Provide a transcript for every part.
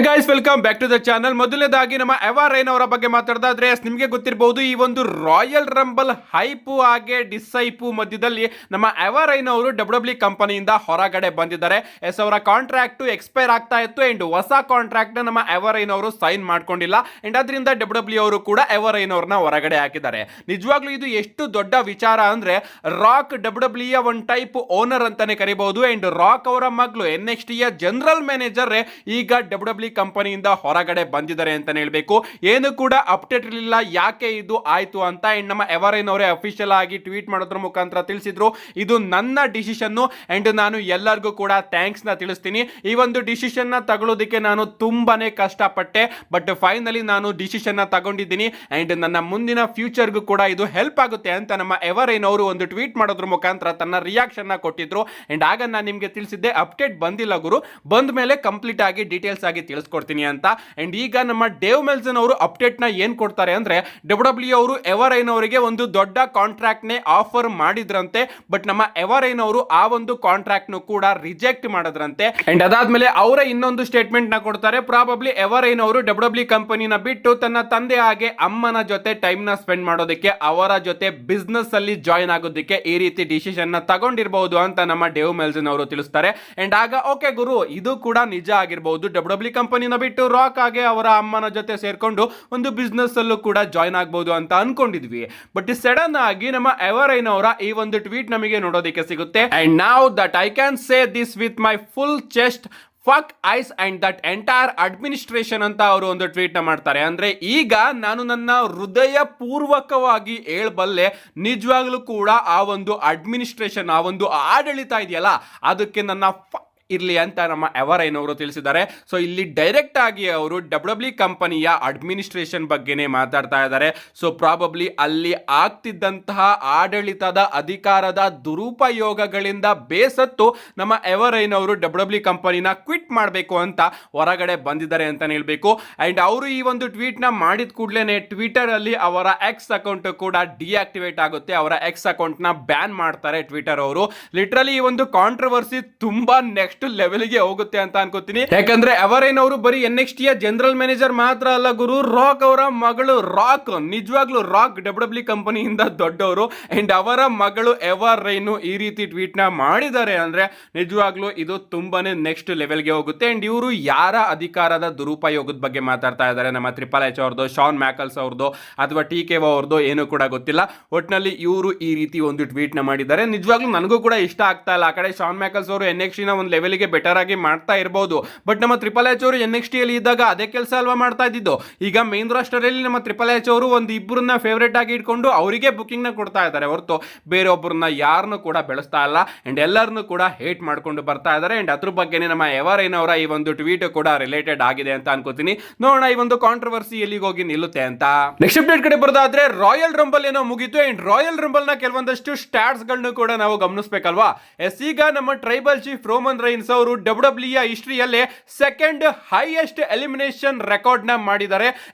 Guys, welcome back to the channel. ಮೊದಲನೇದಾಗಿ ನಮ್ಮ ಎವಾ rain ಅವರ ಬಗ್ಗೆ ಮಾತಾಡೋದಾದ್ರೆ ನಿಮಗೆ ಗೊತ್ತಿರಬಹುದು, ಈ ಒಂದು ರಾಯಲ್ ರಂಬಲ್ ಹೈಪು ಹಾಗೆ ಡಿಸೈಪು ಮಧ್ಯದಲ್ಲಿ ನಮ್ಮ ಎವಾ ರೈನ್ ಅವರು ಡಬ್ಲ್ಯೂ ಕಂಪನಿಯಿಂದ ಹೊರಗಡೆ ಬಂದಿದ್ದಾರೆ. ಅವರ ಕಾಂಟ್ರಾಕ್ಟ್ ಎಕ್ಸ್ಪೈರ್ ಆಗ್ತಾ ಇತ್ತು ಅಂಡ್ ಹೊಸ ಕಾಂಟ್ರಾಕ್ಟ್ ನಮ್ಮ ಎವಾ ರೈನ್ ಅವರು ಸೈನ್ ಮಾಡ್ಕೊಂಡಿಲ್ಲ ಅಂಡ್ ಅದರಿಂದ ಡಬ್ಲ್ಯೂ ಅವರು ಕೂಡ ಎವಾ ರೈನ್ ಅವ್ರನ್ನ ಹೊರಗಡೆ ಹಾಕಿದ್ದಾರೆ. ನಿಜವಾಗ್ಲೂ ಇದು ಎಷ್ಟು ದೊಡ್ಡ ವಿಚಾರ ಅಂದ್ರೆ rock W one type owner ಅಂತಾನೆ ಕರಿಬಹುದು ಅಂಡ್ ರಾಕ್ ಅವರ ಮಗಳು NXT ಯ ಜನರಲ್ ಮ್ಯಾನೇಜರ್ ಈಗ ಡಬ್ಲ್ಯೂ ಕಂಪನಿಯಿಂದ ಹೊರಗಡೆ ಬಂದಿದ್ದಾರೆ ಅಂತಾನೆ ಹೇಳ್ಬೇಕು. ಏನು ಕೂಡ ಅಪ್ಡೇಟ್ ಇರಲಿಲ್ಲ ಯಾಕೆ ಇದು ಆಯ್ತು ಅಂತ. ನಮ್ಮ ಎವಾ ರೈನ್ ಅವರೇ ಅಫಿಷಿಯಲ್ ಆಗಿ ಟ್ವೀಟ್ ಮಾಡೋದ್ರ ಮುಖಾಂತರ ತಿಳಿಸಿದ್ರು, ಇದು ನನ್ನ ಡಿಸಿಷನ್ ಅಂಡ್ ನಾನು ಎಲ್ಲರಿಗೂ ಕೂಡ ಥ್ಯಾಂಕ್ಸ್ ನ ತಿಳಿಸ್ತೀನಿ. ಈ ಒಂದು ಡಿಸಿಷನ್ ನ ತಗೊಳ್ಳೋದಕ್ಕೆ ನಾನು ತುಂಬಾನೇ ಕಷ್ಟಪಟ್ಟೆ, ಬಟ್ ಫೈನಲಿ ನಾನು ಡಿಸಿಷನ್ ನ ತಗೊಂಡಿದ್ದೀನಿ ಅಂಡ್ ನನ್ನ ಮುಂದಿನ ಫ್ಯೂಚರ್ಗೂ ಕೂಡ ಇದು ಹೆಲ್ಪ್ ಆಗುತ್ತೆ ಅಂತ ನಮ್ಮ ಎವಾ ರೈನ್ ಅವರು ಒಂದು ಟ್ವೀಟ್ ಮಾಡೋದ್ರ ಮುಖಾಂತರ ತನ್ನ ರಿಯಾಕ್ಷನ್ ನ ಕೊಟ್ಟಿದ್ರು. ಅಂಡ್ ಆಗ ನಾನು ನಿಮಗೆ ತಿಳಿಸಿದ್ದೆ ಅಪ್ಡೇಟ್ ಬಂದಿಲ್ಲ ಗುರು, ಬಂದ ಮೇಲೆ ಕಂಪ್ಲೀಟ್ ಆಗಿ ಡೀಟೇಲ್ಸ್ ಆಗಿ ತಿಳಿಸ್ಕೊಡ್ತೀನಿ ಅಂತ. ಅಂಡ್ ಈಗ ನಮ್ಮ ಡೇವ್ ಮೆಲ್ಸನ್ ಅವರು ಅಪ್ಡೇಟ್ ನ ಏನ್ ಕೊಡ್ತಾರೆ ಅಂದ್ರೆ, ಡಬ್ಲ್ಯೂ ಅವರು ಎವಾ ರೈನ್ ಅವರಿಗೆ ಒಂದು ದೊಡ್ಡ ಕಾಂಟ್ರಾಕ್ಟ್ ನೇ ಆಫರ್ ಮಾಡಿದ್ರಂತೆ, ಬಟ್ ನಮ್ಮ ಎವಾ ರೈನ್ ಅವರು ಆ ಒಂದು ಕಾಂಟ್ರಾಕ್ಟ್ ನು ಕೂಡ ರಿಜೆಕ್ಟ್ ಮಾಡಿದ್ರಂತೆ. ಅಂಡ್ ಅದಾದ್ಮೇಲೆ ಅವರ ಇನ್ನೊಂದು ಸ್ಟೇಟ್ಮೆಂಟ್ ನ ಕೊಡ್ತಾರೆ, ಪ್ರಾಬಬ್ಲಿ ಎವಾ ರೈನ್ ಅವರು ಡಬ್ಲ್ಯೂ ಕಂಪನಿನ ಬಿಟ್ಟು ತನ್ನ ತಂದೆ ಹಾಗೆ ಅಮ್ಮನ ಜೊತೆ ಟೈಮ್ ನ ಸ್ಪೆಂಡ್ ಮಾಡೋದಕ್ಕೆ, ಅವರ ಜೊತೆ ಬಿಸ್ನೆಸ್ ಅಲ್ಲಿ ಜಾಯಿನ್ ಆಗೋದಕ್ಕೆ ಈ ರೀತಿ ಡಿಸಿಷನ್ ನ ತಗೊಂಡಿರಬಹುದು ಅಂತ ನಮ್ಮ ಡೇವ್ ಮೆಲ್ಸನ್ ಅವರು ತಿಳಿಸ್ತಾರೆ. ಅಂಡ್ ಆಗ ಓಕೆ ಗುರು, ಇದು ಕೂಡ ನಿಜ ಆಗಿರಬಹುದು, ಡಬ್ಲ್ಯೂ ಕಂಪನಿನ ಬಿಟ್ಟು ರಾಕ್ ಆಗಿ ಅವರ ಅಮ್ಮನ ಜೊತೆ ಸೇರ್ಕೊಂಡು ಒಂದು ಬಿಸ್ನೆಸ್ ಅಲ್ಲೂ ಕೂಡ ಜಾಯಿನ್ ಆಗಬಹುದು ಅಂತ ಅನ್ಕೊಂಡಿದ್ವಿ. ಬಟ್ ಸಡನ್ ಆಗಿ ನಮ್ಮ ಎವಾ ರೈನ್ ಅವರ ಈ ಒಂದು ಟ್ವೀಟ್ ನಮಗೆ ನೋಡೋದಕ್ಕೆ ಸಿಗುತ್ತೆ. And now that I can say this with my full chest, fuck ice and that entire administration ಅಂತ ಅವರು ಒಂದು ಟ್ವೀಟ್ ನ ಮಾಡ್ತಾರೆ. ಅಂದ್ರೆ ಈಗ ನಾನು ನನ್ನ ಹೃದಯ ಪೂರ್ವಕವಾಗಿ ಹೇಳಬಲ್ಲೆ, ನಿಜವಾಗ್ಲೂ ಕೂಡ ಆ ಒಂದು ಅಡ್ಮಿನಿಸ್ಟ್ರೇಷನ್, ಆ ಒಂದು ಆಡಳಿತ ಇದೆಯಲ್ಲ, ಅದಕ್ಕೆ ನನ್ನ ಇರ್ಲಿ ಅಂತ ನಮ್ಮ ಎವಾ ರೈನ್ ಅವರು ತಿಳಿಸಿದ್ದಾರೆ. ಸೊ ಇಲ್ಲಿ ಡೈರೆಕ್ಟ್ ಆಗಿ ಅವರು ಡಬ್ಲ್ಯೂ ಕಂಪನಿಯ ಅಡ್ಮಿನಿಸ್ಟ್ರೇಷನ್ ಬಗ್ಗೆನೇ ಮಾತಾಡ್ತಾ ಇದ್ದಾರೆ. ಸೊ ಪ್ರಾಬಬ್ಲಿ ಅಲ್ಲಿ ಆಗ್ತಿದ್ದಂತಹ ಆಡಳಿತದ ಅಧಿಕಾರದ ದುರುಪಯೋಗಗಳಿಂದ ಬೇಸತ್ತು ನಮ್ಮ ಎವಾ ರೈನ್ ಅವರು ಡಬ್ಲ್ಯೂ ಕಂಪನಿನ ಕ್ವಿಟ್ ಮಾಡಬೇಕು ಅಂತ ಹೊರಗಡೆ ಬಂದಿದ್ದಾರೆ ಅಂತಾನೆ ಹೇಳ್ಬೇಕು. ಅಂಡ್ ಅವರು ಈ ಒಂದು ಟ್ವೀಟ್ ನ ಮಾಡಿದ ಕೂಡಲೇ ಟ್ವಿಟರ್ ಅಲ್ಲಿ ಅವರ ಎಕ್ಸ್ ಅಕೌಂಟ್ ಕೂಡ ಡಿಆಕ್ಟಿವೇಟ್ ಆಗುತ್ತೆ, ಅವರ ಎಕ್ಸ್ ಅಕೌಂಟ್ ನ ಬ್ಯಾನ್ ಮಾಡ್ತಾರೆ ಟ್ವಿಟರ್ ಅವರು. ಲಿಟರಲಿ ಈ ಒಂದು ಕಾಂಟ್ರವರ್ಸಿ ತುಂಬಾ ನೆಕ್ಸ್ಟ್ ಲೆವೆಲ್ಗೆ ಹೋಗುತ್ತೆ ಅಂತ ಅನ್ಕೋತೀನಿ. ಯಾಕಂದ್ರೆ ಎವಾ ರೈನ್ ಅವರು ಬರೀ NXT ಯ ಜನರಲ್ ಮ್ಯಾನೇಜರ್ ಮಾತ್ರ ಅಲ್ಲ ಗುರು, ರಾಕ್ ಅವರ ಮಗಳು ರಾಕ್, ನಿಜವಾಗ್ಲೂ ರಾಕ್ ಡಬ್ಲ್ಯೂ ಕಂಪನಿಯಿಂದ ದೊಡ್ಡವರು ಅಂಡ್ ಅವರ ಮಗಳು ಎವಾ ರೈನ್ ಈ ರೀತಿ ಟ್ವೀಟ್ ನ ಮಾಡಿದ್ದಾರೆ ಅಂದ್ರೆ ನಿಜವಾಗ್ಲೂ ಇದು ತುಂಬಾನೇ ನೆಕ್ಸ್ಟ್ ಲೆವೆಲ್ಗೆ ಹೋಗುತ್ತೆ. ಅಂಡ್ ಇವರು ಯಾರ ಅಧಿಕಾರದ ದುರುಪಯೋಗದ ಬಗ್ಗೆ ಮಾತಾಡ್ತಾ ಇದ್ದಾರೆ, ನಮ್ಮ ಟ್ರಿಪಲ್ ಎಚ್ ಅವ್ರದ್ದು, ಶಾನ್ ಮ್ಯಾಕಲ್ಸ್ ಅವ್ರದ್ದು ಅಥವಾ TK ಅವ್ರದ್ದು ಏನು ಕೂಡ ಗೊತ್ತಿಲ್ಲ. ಒಟ್ಟಿನಲ್ಲಿ ಇವರು ಈ ರೀತಿ ಒಂದು ಟ್ವೀಟ್ ನ ಮಾಡಿದ್ದಾರೆ. ನಿಜವಾಗ್ಲೂ ನನಗೂ ಕೂಡ ಇಷ್ಟ ಆಗ್ತಾ ಇಲ್ಲ. ಆ ಕಡೆ ಶಾನ್ ಮ್ಯಾಕಲ್ಸ್ ಅವರು NXT ನ ಒಂದು ಲೆವೆಲ್ಗೆ ಬೆಟರ್ ಆಗಿ ಮಾಡ್ತಾ ಇರಬಹುದು, ಬಟ್ ನಮ್ಮ ಟ್ರಿಪಲ್ ಎಚ್ ಅವರು NXT ಅಲ್ಲಿ ಇದ್ದಾಗ ಅದೇ ಕೆಲಸ ಅಲ್ವಾ ಮಾಡ್ತಾ ಇದ್ದಿದ್ದು. ಈಗ ಮೇನ್ ರಾಸ್ಟರ್ ಅಲ್ಲಿ ನಮ್ಮ ಟ್ರಿಪಲ್ ಎಚ್ ಅವರು ಒಂದು ಇಬ್ಬರನ್ನ ಫೇವರೇಟ್ ಆಗಿ ಇಟ್ಕೊಂಡು ಅವರಿಗೆ ಬುಕಿಂಗ್ ನ ಕೊಡ್ತಾ ಇದ್ದಾರೆ ಹೊರತು ಬೇರೆ ಒಬ್ಬರನ್ನ ಯಾರನ್ನು ಕೂಡ ಬೆಳೆಸ್ತಾ ಇಲ್ಲ ಅಂಡ್ ಎಲ್ಲರನ್ನು ಕೂಡ ಹೇಟ್ ಮಾಡ್ಕೊಂಡು ಬರ್ತಾ ಇದ್ದಾರೆ. ಅಂಡ್ ಅದ್ರ ಬಗ್ಗೆನೇ ನಮ್ಮ ಎವಾ ರೈನ್ ಅವರ ಈ ಒಂದು ಟ್ವೀಟ್ ಕೂಡ ರಿಲೇಟೆಡ್ ಆಗಿದೆ ಅಂತ ಅನ್ಕೋತೀನಿ. ನೋಡೋಣ ಈ ಒಂದು ಕಾಂಟ್ರವರ್ಸಿ ಎಲ್ಲಿಗೆ ಹೋಗಿ ನಿಲ್ಲುತ್ತೆ ಅಂತ. ನೆಕ್ಸ್ಟ್ ಅಪ್ಡೇಟ್ ಕಡೆ ಬರೋದಾದ್ರೆ, ರಾಯಲ್ ರಂಬಲ್ ಏನೋ ಮುಗಿತು ಅಂಡ್ ರಾಯಲ್ ರಂಬಲ್ ನ ಕೆಲವೊಂದಷ್ಟು ಸ್ಟಾಟ್ಸ್ ಗಳನ್ನು ಕೂಡ ನಾವು ಗಮನಿಸಬೇಕಲ್ವಾ. ಈಗ ನಮ್ಮ ಟ್ರೈಬಲ್ ಚೀಫ್ ರೋಮನ್ ರೈನ್ಸ್ ಅವರು ಡಬ್ಲ್ಯೂ ಹಿಸ್ಟ್ರಿಯಲ್ಲೇ ಸೆಕೆಂಡ್ ಹೈಯೆಸ್ಟ್ ಎಲಿಮಿನೇಷನ್ ರೆಕಾರ್ಡ್ ನ ಮಾಡಿದ್ದಾರೆ.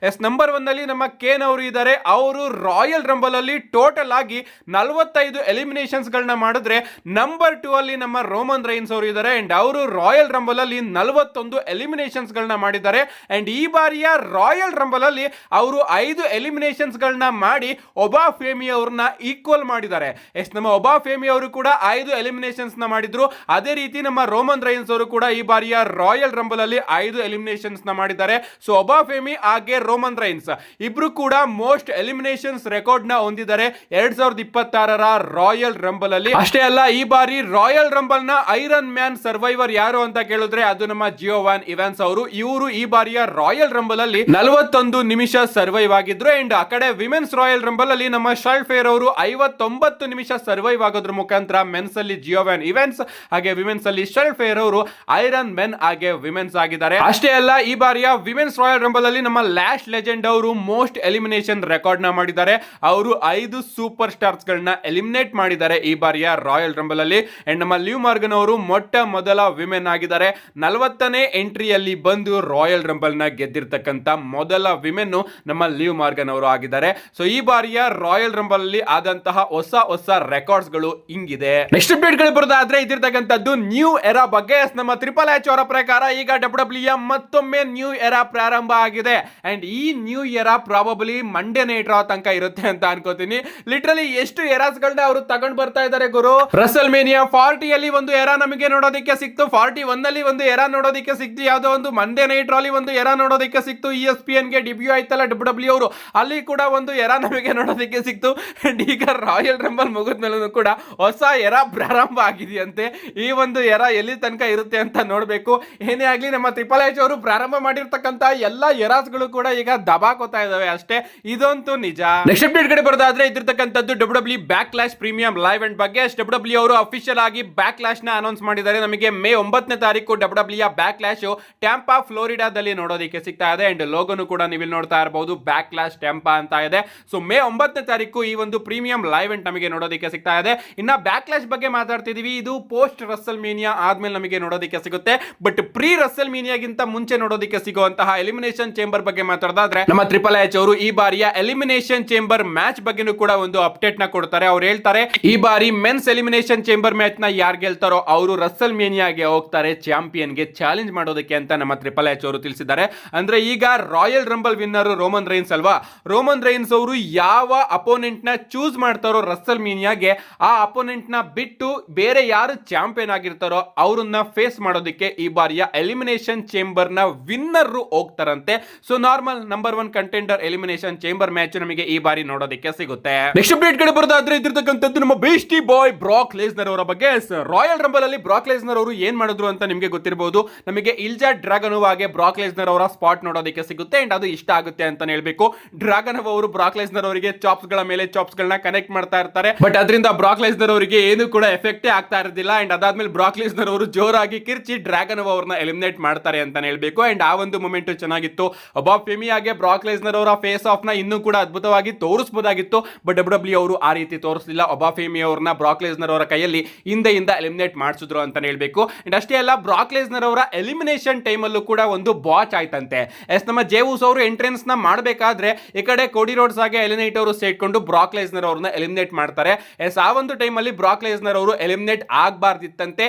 ನಂಬರ್ 1 ಅಲ್ಲಿ ನಮ್ಮ ಕೇನ್ ಅವರು ಇದ್ದಾರೆ. ಅವರು ರಾಯಲ್ ರಂಬಲ್ ಅಲ್ಲಿ ಟೋಟಲ್ ಆಗಿ 45 ಎಲಿಮಿನೇಷನ್ಸ್ ಗಳನ್ನ ಮಾಡಿದ್ರೆ, ನಂಬರ್ 2 ಅಲ್ಲಿ ನಮ್ಮ ರೋಮನ್ ರೈನ್ಸ್ ಅವರು ಇದ್ದಾರೆ ಅಂಡ್ ಅವರು ರಾಯಲ್ ರಂಬಲ್ ಅಲ್ಲಿ 41 ಎಲಿಮಿನೇಷನ್ಸ್ ಗಳನ್ನ ಮಾಡಿದ್ದಾರೆ. ಅಂಡ್ ಈ ಬಾರಿಯ ರಾಯಲ್ ರಂಬಲ್ ಅಲ್ಲಿ ಅವರು 5 ಎಲಿಮಿನೇಷನ್ಸ್ ಗಳನ್ನ ಮಾಡಿ ಒಬಾ ಫೇಮಿ ಅವ್ರನ್ನ ಈಕ್ವಲ್ ಮಾಡಿದ್ದಾರೆ. ನಮ್ಮ ಒಬಾ ಫೇಮಿ ಅವರು ಕೂಡ 5 ಎಲಿಮಿನೇಷನ್ಸ್ ನ ಮಾಡಿದ್ರು. ಅದೇ ರೀತಿ ನಮ್ಮ ರೋಮನ್ ರೈನ್ಸ್ ಅವರು ಕೂಡ ಈ ಬಾರಿಯ ರಾಯಲ್ ರಂಬಲ್ ಅಲ್ಲಿ 5 ಎಲಿಮಿನೇಷನ್ಸ್ ನ ಮಾಡಿದ್ದಾರೆ. ಸೊ ಒಬಾ ಫೇಮಿ ಹಾಗೆ ರೋಮನ್ ರೈನ್ಸ್ ಇಬ್ರು ಕೂಡ ಮೋಸ್ಟ್ ಎಲಿಮಿನೇಷನ್ಸ್ ರೆಕಾರ್ಡ್ ನ ಹೊಂದಿದ್ದಾರೆ 2026ರ ರಾಯಲ್ ರಂಬಲ್ ಅಲ್ಲಿ. ಅಷ್ಟೇ ಅಲ್ಲ, ಈ ಬಾರಿ ರಾಯಲ್ ರಂಬಲ್ ನ ಐರನ್ ಮ್ಯಾನ್ ಸರ್ವೈವರ್ ಯಾರು ಅಂತ ಕೇಳಿದ್ರೆ ಅದು ನಮ್ಮ ಜಿಯೋವಾನ್ ಇವಾನ್ಸ್ ಅವರು. ಇವರು ಈ ಬಾರಿಯ ರಾಯಲ್ ರಂಬಲ್ ಅಲ್ಲಿ 41 ನಿಮಿಷ ಸರ್ವೈವ್ ಆಗಿದ್ರು. ಅಂಡ್ ಆ ಕಡೆ ವಿಮೆನ್ಸ್ ರಾಯಲ್ ರಂಬಲ್ ಅಲ್ಲಿ ನಮ್ಮ ಶಾರ್ಲ್ ಫೇರ್ ಅವರು 59 ನಿಮಿಷ ಸರ್ವೈವ್ ಆಗೋದ್ರ ಮುಖಾಂತರ ಮೆನ್ಸ್ ಅಲ್ಲಿ ಜಿಯೋವಾನ್ ಇವಾನ್ಸ್ ಹಾಗೆ ವಿಮೆನ್ಸ್ ಅಲ್ಲಿ ಶಾರ್ಲ್ ಫೇರ್ ಅವರು ಐರನ್ ಮೆನ್ ಹಾಗೆ ವಿಮೆನ್ಸ್ ಆಗಿದ್ದಾರೆ. ಅಷ್ಟೇ ಅಲ್ಲ, ಈ ಬಾರಿಯ ವಿಮೆನ್ಸ್ ರಾಯಲ್ ರಂಬಲ್ ಅಲ್ಲಿ ನಮ್ಮ ಲ್ಯಾಶ್ ಲೆಜೆಂಡ್ ಅವರು ಮೋಸ್ಟ್ ಎಲಿಮಿನೇಷನ್ ರೆಕಾರ್ಡ್ ನ ಮಾಡಿದ್ದಾರೆ. ಅವರು 5 ಸೂಪರ್ ಸ್ಟಾರ್ಸ್ ಗಳನ್ನ ಎಲಿಮಿನೇಟ್ ಮಾಡಿದ್ದಾರೆ ಈ ಬಾರಿಯ ರಾಯಲ್ ರಂಬಲ್ ಅಲ್ಲಿ. ಅಂಡ್ ನಮ್ಮ ಲಿವ್ ಮಾರ್ಗನ್ ಅವರು ಮೊಟ್ಟ ಮೊದಲ ವಿಮೆನ್ ಆಗಿದ್ದಾರೆ. 40ನೇ ಎಂಟ್ರಿಯಲ್ಲಿ ಬಂದು ರಾಯಲ್ ರಂಬಲ್ ನ ಗೆದ್ದಿರ್ತಕ್ಕಂತ ಮೊದಲ ವಿಮೆನ್ ನಮ್ಮ ಲಿವ್ ಮಾರ್ಗನ್ ಅವರು ಆಗಿದ್ದಾರೆ. ಸೊ ಈ ಬಾರಿಯ ರಾಯಲ್ ರಂಬಲ್ ಅಲ್ಲಿ ಆದಂತಹ ಹೊಸ ರೆಕಾರ್ಡ್ಸ್ ಗಳು ಹಿಂಗಿದೆ. ನೆಕ್ಸ್ಟ್ ಅಪ್ಡೇಟ್ ಗಳು ಬರೋದಾದ್ರೆ ಇದಿರ್ತಕ್ಕಂಥದ್ದು ನ್ಯೂ ಎರಾ ಬಗ್ಗೆ ನಮ್ಮ ಟ್ರಿಪಲ್ ಎಚ್ ಅವರ ಪ್ರಕಾರ ಈಗ ಡಬ್ಲ್ಯೂ ಮತ್ತೊಮ್ಮೆ ನ್ಯೂ ಎರಾ ಪ್ರಾರಂಭ ಆಗಿದೆ ಅಂಡ್ ಈ new era probably Monday night Raw ತನಕ ಇರುತ್ತೆ ಅಂತ ಅನ್ಕೋತೀನಿ. ಲಿಟರಲಿ ಎಷ್ಟು ಎರಾಸ್ ಗಳನ್ನ ಅವರು ತಗೊಂಡ್ ಬರ್ತಾ ಇದ್ದಾರೆ ಗುರು. ರಸಲ್ ಮೇನಿಯಾ 40 ಅಲ್ಲಿ ಒಂದು ಎರಾ ನಮಗೆ ನೋಡೋದಕ್ಕೆ ಸಿಕ್ತು, 41 ಅಲ್ಲಿ ಒಂದು ಎರಾ ನೋಡೋದಕ್ಕೆ ಸಿಕ್ತು, ಯಾವ್ದೋ ಒಂದು ಮಂಡೇ ನೈಟ್ ರಾಲಿ ಒಂದು ಎರಾ ನೋಡೋದಕ್ಕೆ ಸಿಕ್ತು, ESPN ಗೆ ಡೆಬ್ಯೂ ಆಯ್ತಲ್ಲ ಡಬ್ಲ್ಯೂ ಅವರು, ಅಲ್ಲಿ ಕೂಡ ಒಂದು ಎರಾ ನಮಗೆ ನೋಡೋದಕ್ಕೆ ಸಿಕ್ತು. ಅಂಡ್ ಈಗ ರಾಯಲ್ ರಂಬಲ್ ಮುಗಿದ್ಮೇಲೂ ಕೂಡ ಹೊಸ ಎರಾ ಪ್ರಾರಂಭ ಆಗಿದೆಯಂತೆ. ಈ ಒಂದು ಎರಾ ಎಲ್ಲಿ ತನಕ ಇರುತ್ತೆ ಅಂತ ನೋಡ್ಬೇಕು. ಏನೇ ಆಗ್ಲಿ ನಮ್ಮ ಟ್ರಿಪಲ್ ಎಚ್ ಅವರು ಪ್ರಾರಂಭ ಮಾಡಿರ್ತಕ್ಕಂತ ಎಲ್ಲಾ ಎರಾಸ್ಗಳು ಕೂಡ ಈಗ ದಬಾಕೋತಾ ಇದಾವೆ ಅಷ್ಟೇ, ಇದಂತೂ ನಿಜ. ನೆಕ್ಸ್ಟ್ ಅಪ್ಡೇಟ್ ಕಡೆ ಬರೋದಾದ್ರೆ ಇದಿರ್ತಕ್ಕಂಥದ್ದು W Backlash premium live and ಬಗ್ಗೆ ಡಬ್ಲ್ಯೂ ಅವರು ಅಫಿಷಿಯಲ್ ಆಗಿ ಬ್ಯಾಕ್ ಕ್ಲಾಶ್ ನ ಅನೌನ್ಸ್ ಮಾಡಿದ್ದಾರೆ. ನಮಗೆ ಮೇ 9ನೇ ತಾರೀಕು ಡಬ್ಲ್ಯೂ ಬ್ಯಾಕ್ ಕ್ಲಾಶ್ ಟ್ಯಾಂಪಾ ಫ್ಲೋರಿಡಾದಲ್ಲಿ ನೋಡೋದಕ್ಕೆ ಸಿಗ್ತಾ ಇದೆ. ಅಂಡ್ ಲೋಗೋನು ಕೂಡ ನೀವು ನೋಡ್ತಾ ಇರಬಹುದು, ಬ್ಯಾಕ್ ಕ್ಲಾಶ್ ಟ್ಯಾಂಪಾ ಅಂತ ಇದೆ. ಸೊ ಮೇ 9ನೇ ತಾರೀಕು ಈ ಒಂದು ಪ್ರೀಮಿಯಂ ಲೈವ್ ಅಂಡ್ ನಮಗೆ ನೋಡೋದಕ್ಕೆ ಸಿಗ್ತಾ ಇದೆ. ಇನ್ನ ಬ್ಯಾಕ್ ಕ್ಲಾಶ್ ಬಗ್ಗೆ ಮಾತಾಡ್ತಿದೀವಿ, ಇದು ಪೋಸ್ಟ್ ರಸಲ್ ಮೇನಿಯಾ ಆದ್ಮೇಲೆ ನಮಗೆ ನೋಡೋದಕ್ಕೆ ಸಿಗುತ್ತೆ. ಬಟ್ ಪ್ರೀ ರಸಲ್ ಮೇನಿಯಾಗಿಂತ ಮುಂಚೆ ನೋಡೋದಕ್ಕೆ ಸಿಗುವಂತಹ ಎಲಿಮಿನೇಷನ್ ಚೇಂಬರ್ ಬಗ್ಗೆ ಮಾತಾಡೋದಾದ್ರೆ ನಮ್ಮ ಟ್ರಿಪಲ್ ಎಚ್ ಅವರು ಈ ಬಾರಿಯ ಎಲಿಮಿನೇಷನ್ ಚೇಂಬರ್ ಮ್ಯಾಚ್ ಬಗ್ಗೆನೂ ಕೂಡ ಒಂದು ಅಪ್ಡೇಟ್ ನ ಕೊಡ್ತಾರೆ. ಅವ್ರು ಹೇಳ್ತಾರೆ ಈ ಬಾರಿ ಮೆನ್ಸ್ ಎಲಿಮಿನೇಷನ್ ಚೇಂಬರ್ ಮ್ಯಾಚ್ ನ ಯಾರು ಗೆಲ್ತಾರೋ ಅವರು ರಸಲ್ ಮೇನಿಯಾಗೆ ಹೋಗ್ತಾರೆ ಚಾಂಪಿಯನ್ ಗೆ ಚಾಲೆಂಜ್ ಮಾಡೋದಕ್ಕೆ ಅಂತ ನಮ್ಮ ಟ್ರಿಪಲ್ ಎಚ್ ಅವರು ತಿಳಿಸಿದ್ದಾರೆ. ಅಂದ್ರೆ ಈಗ royal rumble winner Roman Reigns ಅಲ್ವಾ, ರೋಮನ್ ರೈನ್ಸ್ ಅವರು ಯಾವ ಅಪೋನೆಂಟ್ ನ ಚೂಸ್ ಮಾಡ್ತಾರೋ ರಸಲ್ ಮೇನಿಯಾಗೆ, ಆ ಅಪೋನೆಂಟ್ ನ ಬಿಟ್ಟು ಬೇರೆ ಯಾರು ಚಾಂಪಿಯನ್ ಆಗಿರ್ತಾರೋ ಅವರನ್ನ ಫೇಸ್ ಮಾಡೋದಕ್ಕೆ ಈ ಬಾರಿಯ ಎಲಿಮಿನೇಷನ್ ಚೇಂಬರ್ ನ ವಿನ್ನರ್ ಹೋಗ್ತಾರಂತೆ. So normal number 1 contender elimination chamber match ನಮಗೆ ಈ ಬಾರಿ ನೋಡೋದಕ್ಕೆ ಸಿಗುತ್ತೆ. ನೆಕ್ಸ್ಟ್ ಅಪ್ಡೇಟ್ ಕಡೆ ಬರೋದಾದ್ರೆ ಇದ್ದಿರ್ತಕ್ಕಂಥದ್ದು ನಮ್ಮ ಬೇಸ್ಟಿ ಬಾಯ್ ಬ್ರಾಕ್ ಲೆಸ್ನರ್ ಅವರ ಬಗ್ಗೆ. ರಾಯಲ್ ರಂಬಲ್ ಅಲ್ಲಿ ಬ್ರಾಕ್ ಲೆಸ್ನರ್ ಅವರು ಏನ್ ಮಾಡಿದ್ರು ಅಂತ ನಿಮಗೆ ಗೊತ್ತಿರಬಹುದು. ನಮಗೆ ಇಲ್ಜಾ ಡ್ರಾಗನೋವಾಗೆ ಬ್ರಾಕ್ ಲೆಸ್ನರ್ ಅವರ ಸ್ಪಾಟ್ ನೋಡೋದಕ್ಕೆ ಸಿಗುತ್ತೆ ಅಂಡ್ ಅದು ಇಷ್ಟ ಆಗುತ್ತೆ ಅಂತ ಹೇಳ್ಬೇಕು. ಡ್ರಾಗನೋವ್ ಅವರು ಬ್ರಾಕ್ ಲೆಸ್ನರ್ ಅವರಿಗೆ ಚಾಪ್ಸ್ ಗಳ ಮೇಲೆ ಚಾಪ್ಸ್ ಗಳನ್ನ ಕನೆಕ್ಟ್ ಮಾಡ್ತಾ ಇರ್ತಾರೆ, ಬಟ್ ಅದರಿಂದ ಬ್ರಾಕ್ ಲೆಸ್ನರ್ ಅವರಿಗೆ ಏನು ಕೂಡ ಎಫೆಕ್ಟ್ ಆಗ್ತಾ ಇರೋದಿಲ್ಲ. ಅಂಡ್ ಅದಾದ್ಮೇಲೆ ಬ್ರಾಕ್ ಲೆಸ್ನರ್ ಅವರು ಜೋರಾಗಿ ಕಿರ್ಚಿ ಡ್ರಾಗನೋವ್ ಅವರನ್ನ ಎಲಿಮಿನೇಟ್ ಮಾಡ್ತಾರೆ ಅಂತ ಹೇಳ್ಬೇಕು. ಅಂಡ್ ಆ ಒಂದು ಮೂಮೆಂಟ್ ಚೆನ್ನಾಗಿತ್ತು. ಒಬ್ಬ ಫೆಮಿಯಾಗೆ ಬ್ರಾಕ್ ಲೆಸ್ನರ್ ಅವರ ಫೇಸ್ ಆಫ್ ನ ಇನ್ನೂ ಕೂಡ ಅದ್ಭುತವಾಗಿ ತೋರಿಸಬಹುದಾಗಿತ್ತು, ಬಟ್ ಡಬ್ಲ್ಯೂ ಅವರು ಆ ರೀತಿ ತೋರಿಸಲಿಲ್ಲ. ಒಬ್ಬ ಫೆಮಿ ಅವರನ್ನ ಬ್ರಾಕ್ ಲೆಸ್ನರ್ ಅವರ ಕೈಯಲ್ಲಿ ಹಿಂದೆಯಿಂದ ಎಲಿಮಿನೇಟ್ ಮಾಡಿಸಿದ್ರು ಅಂತ ಹೇಳ್ಬೇಕು. ಅಂಡ್ ಅಷ್ಟೇ ಅಲ್ಲ, ಬ್ರಾಕ್ ಲೆಸ್ನರ್ ಅವರ ಎಲಿಮಿನೇಷನ್ ಟೈಮ್ ಅಲ್ಲೂ ಕೂಡ ಒಂದು ಬಾಚ್ ಆಯ್ತಂತೆ. ನಮ್ಮ ಜೇವುಸ್ ಅವರು ಎಂಟ್ರೆನ್ಸ್ ನ ಮಾಡಬೇಕಾದ್ರೆ ಈ ಕಡೆ ಕೋಡಿ ರೋಡ್ಸ್ ಆಗಿ ಎಲಿಮಿನೇಟ್ ಅವರು ಸೇರ್ಕೊಂಡು ಬ್ರಾಕ್ ಲೆಸ್ನರ್ ಅವರನ್ನ ಎಲಿಮಿನೇಟ್ ಮಾಡ್ತಾರೆ. ಆ ಒಂದು ಟೈಮ್ ಅಲ್ಲಿ ಬ್ರಾಕ್ ಲೆಸ್ನರ್ ಅವರು ಎಲಿಮಿನೇಟ್ ಆಗಬಾರ್ದಿತ್ತಂತೆ.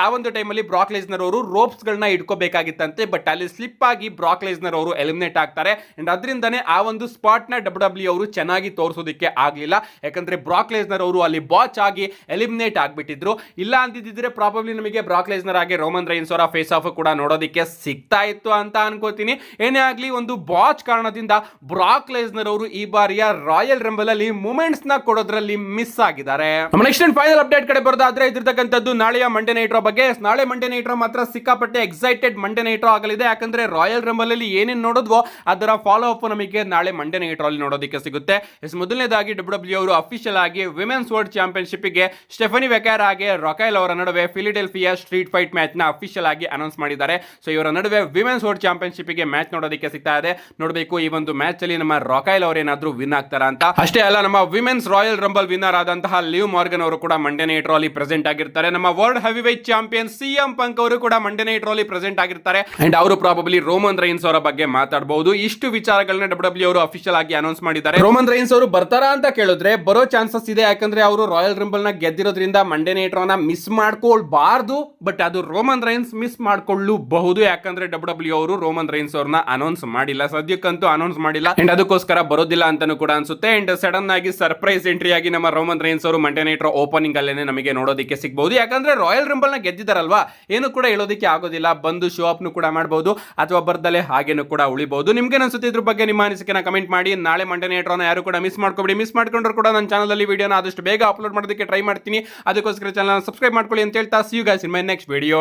ಆ ಒಂದು ಟೈಮ್ ಅಲ್ಲಿ ಬ್ರಾಕ್ ಲೆಸ್ನರ್ ಅವರು ರೋಪ್ಸ್ ಗಳನ್ನ ಇಟ್ಕೋಬೇಕಾಗಿತ್ತಂತೆ, ಬಟ್ ಅಲ್ಲಿ ಸ್ಲಿಪ್ ಆಗಿ ಬ್ರಾಕ್ ಲೆಸ್ನರ್ ಅವರು ಎಲಿಮಿನೇಟ್ ಆಗ್ತಾರೆ. ಅಂಡ್ ಅದರಿಂದನೇ ಆ ಒಂದು ಸ್ಪಾಟ್ ನ ಡಬ್ಲ್ಯೂ ಅವರು ಚೆನ್ನಾಗಿ ತೋರಿಸೋದಕ್ಕೆ ಆಗ್ಲಿಲ್ಲ, ಯಾಕಂದ್ರೆ ಬ್ರಾಕ್ ಲೆಸ್ನರ್ ಅವರು ಅಲ್ಲಿ ಬಾಚ್ ಆಗಿ ಎಲಿಮಿನೇಟ್ ಆಗ್ಬಿಟ್ಟಿದ್ರು. ಇಲ್ಲ ಅಂತಿದ್ರೆ ಪ್ರಾಬಬ್ಲಿ ನಮಗೆ ಬ್ರಾಕ್ ಲೆಸ್ನರ್ ಆಗಿ ರೋಮನ್ ರೈನ್ಸ್ ಅವರ ಫೇಸ್ ಆಫ್ ಕೂಡ ನೋಡೋದಕ್ಕೆ ಸಿಗ್ತಾ ಇತ್ತು ಅಂತ ಅನ್ಕೋತೀನಿ. ಏನೇ ಆಗ್ಲಿ, ಒಂದು ಬಾಚ್ ಕಾರಣದಿಂದ ಬ್ರಾಕ್ ಲೆಸ್ನರ್ ಅವರು ಈ ಬಾರಿಯ ರಾಯಲ್ ರಂಬಲ್ ಅಲ್ಲಿ ಮೂಮೆಂಟ್ಸ್ ನ ಕೊಡೋದ್ರಲ್ಲಿ ಮಿಸ್ ಆಗಿದ್ದಾರೆ. ನೆಕ್ಸ್ಟ್ ಅಂಡ್ ಫೈನಲ್ ಅಪ್ಡೇಟ್ ಕಡೆ ಬರೋದಾದ್ರೆ ಇದಿರ್ತಕ್ಕಂಥದ್ದು ನಾಳೆಯ ಮಂಡೇ ನೈಟ್ ರಾ ಬಗ್ಗೆ. ನಾಳೆ ಮಂಡೇ ನೈಟ್ ರಾ ಮಾತ್ರ ಸಿಕ್ಕಾಪಟ್ಟೆ ಎಕ್ಸೈಟೆಡ್ ಮಂಡೇ ನೈಟ್ ರಾ ಆಗಲಿದೆ, ಯಾಕಂದ್ರೆ ರಾಯಲ್ ರಂಬಲ್ ಅಲ್ಲಿ ಏನೇನು ನೋಡಿದ್ವೋ ಅದರ ಫಾಲೋ ಅಪ್ ನಮಗೆ ನಾಳೆ ಮಂಡೇ ನೈಟ್ ರಾ ನೋಡೋದಕ್ಕೆ ಸಿಗುತ್ತೆ. ಮೊದಲನೇದಾಗಿ ಡಬ್ಲ್ಯೂ ಅವರು ಅಫಿಷಿಯಲ್ ಆಗಿ ವಿಮೆನ್ಸ್ ವರ್ಲ್ಡ್ ಚಾಂಪಿಯನ್ಶಿಪ್ ಗೆ ಸ್ಟೆಫನಿ ವೆಕ್ಯಾರ್ ಹಾಗೆ ರೊಕೈಲ್ ಅವರ ನಡುವೆ ಫಿಲಿಡೆಲ್ಫಿಯಾ ಸ್ಟ್ರೀಟ್ ಫೈಟ್ ಮ್ಯಾಚ್ ನ ಅಫಿಷಿಯಲ್ ಆಗಿ ಅನೌನ್ಸ್ ಮಾಡಿದ್ದಾರೆ. ಸೊ ಇವರ ನಡುವೆ ವಿಮೆನ್ಸ್ ವರ್ಲ್ಡ್ ಚಾಂಪಿಯನ್ಶಿಪ್ ಗೆ ಮ್ಯಾಚ್ ನೋಡೋದಕ್ಕೆ ಸಿಗ್ತಾ ಇದೆ. ನೋಡಬೇಕು ಈ ಒಂದು ಮ್ಯಾಚ್ ಅಲ್ಲಿ ನಮ್ಮ ರೊಕೈಲ್ ಅವರು ಏನಾದ್ರೂ ವಿನ್ ಆಗ್ತಾರಾ ಅಂತ. ಅಷ್ಟೇ ಅಲ್ಲ, ನಮ್ಮ ವಿಮೆನ್ಸ್ ರಾಯಲ್ ರಂಬಲ್ ವಿನ್ನರ್ ಆದಂತಹ ಲಿವ್ ಮಾರ್ಗನ್ ಅವರು ಕೂಡ ಮಂಡೇ ನೈಟ್ ರಾ ಪ್ರೆಸೆಂಟ್ ಆಗಿರ್ತಾರೆ. ನಮ್ಮ world heavy wait champion CM ಪಂಕ್ ಅವರು ಕೂಡ ಮಂಡೇ ನೈಟ್ ರಾ ಪ್ರೆಸೆಂಟ್ ಆಗಿರ್ತಾರೆ. ಅಂಡ್ ಅವರು ಪ್ರಾಬಬ್ಲಿ ರೋಮನ್ ರೈನ್ಸ್ ಅವರ ಬಗ್ಗೆ ಮಾತಾಡಬಹುದು. ಇಷ್ಟು ವಿಚಾರಗಳನ್ನ ಡಬ್ಲ್ಯೂ ಅವರು ಅಫಿಷಿಯಲ್ ಆಗಿ ಅನೌನ್ಸ್ ಮಾಡಿದ್ದಾರೆ. ರೋಮನ್ ರೈನ್ಸ್ ಅವರು ಬರ್ತಾರಾ ಅಂತ ಕೇಳಿದ್ರೆ ಬರೋ ಚಾನ್ಸಸ್ ಇದೆ, ಯಾಕಂದ್ರೆ ಅವರು ರಾಯಲ್ ರಂಬಲ್ ನ ಗೆದ್ದಿರೋದ್ರಿಂದ ಮಂಡೇ ನೈಟ್ ರಾ ಮಿಸ್ ಮಾಡ್ಕೊಳ್ಬಾರ್ದು, ಬಟ್ ಅದು ರೋಮನ್ ರೈನ್ಸ್ ಮಿಸ್ ಮಾಡ್ಕೊಳ್ಳಬಹುದು, ಯಾಕಂದ್ರೆ ಡಬ್ಲ್ಯೂ ಅವರು ರೋಮನ್ ರೈನ್ಸ್ ಅವ್ರನ್ನ ಅನೌನ್ಸ್ ಮಾಡಿಲ್ಲ, ಸದ್ಯಕ್ಕಂತೂ ಅನೌನ್ಸ್ ಮಾಡಿಲ್ಲ. ಅಂಡ್ ಅದಕ್ಕೋಸ್ಕರ ಬರೋದಿಲ್ಲ ಅಂತಾನೂ ಕೂಡ ಅನ್ಸುತ್ತೆ. ಅಂಡ್ ಸಡನ್ ಆಗಿ ಸರ್ಪ್ರೈಸ್ ಎಂಟ್ರಿ ಆಗಿ ನಮ್ಮ ರೋಮನ್ ರೈನ್ಸ್ ಅವರು ಮಂಡೇ ನೈಟ್ ರಾ ಓಪನಿಂಗ್ ಅಲ್ಲೇನೆ ನಮಗೆ ನೋಡೋದಕ್ಕೆ ಸಿಗಬಹುದು, ಯಾಕಂದ್ರೆ ರಾಯಲ್ ರಂಬಲ್ ನ ಗೆದ್ದಿದಾರಲ್ವಾ, ಏನು ಕೂಡ ಹೇಳೋದಕ್ಕೆ ಆಗೋದಿಲ್ಲ. ಬಂದು ಶೋ ಅಪ್ ಕೂಡ ಮಾಡಬಹುದು ಅಥವಾ ಬರ್ದಲೆ ಹಾಗೇನು ಕೂಡ ಉಳಿಬಹುದು. ನಿಮ್ಗೆ ಅನ್ಸುತ್ತೆ ಇದ್ರ ಬಗ್ಗೆ ನಿಮ್ಮ ಅನಿಸಿಕೆನ ಕಮೆಂಟ್ ಮಾಡಿ. ನಾಳೆ ಮಂಡೇ ನೈಟ್ ರಾ ಯಾರು ಕೂಡ ಮಿಸ್ ಮಾಡ್ಕೊಬೇಡಿ. ಮಿಸ್ ಮಾಡ್ಕೊಂಡ್ರು ಕೂಡ ನನ್ನ ಚಾನಲ್ ಅಲ್ಲಿ ವಿಡಿಯೋನ ಆದಷ್ಟು ಬೇಗ ಅಪ್ಲೋಡ್ ಮಾಡೋದಕ್ಕೆ ಟ್ರೈ ಮಾಡ್ತೀನಿ. ಅದಕ್ಕೋಸ್ಕರ ಚಾನಲ್ ಸಬ್ಸ್ಕ್ರೈಬ್ ಮಾಡ್ಕೊಳ್ಳಿ ಅಂತ ಹೇಳ್ತಾ see you guys in my next video.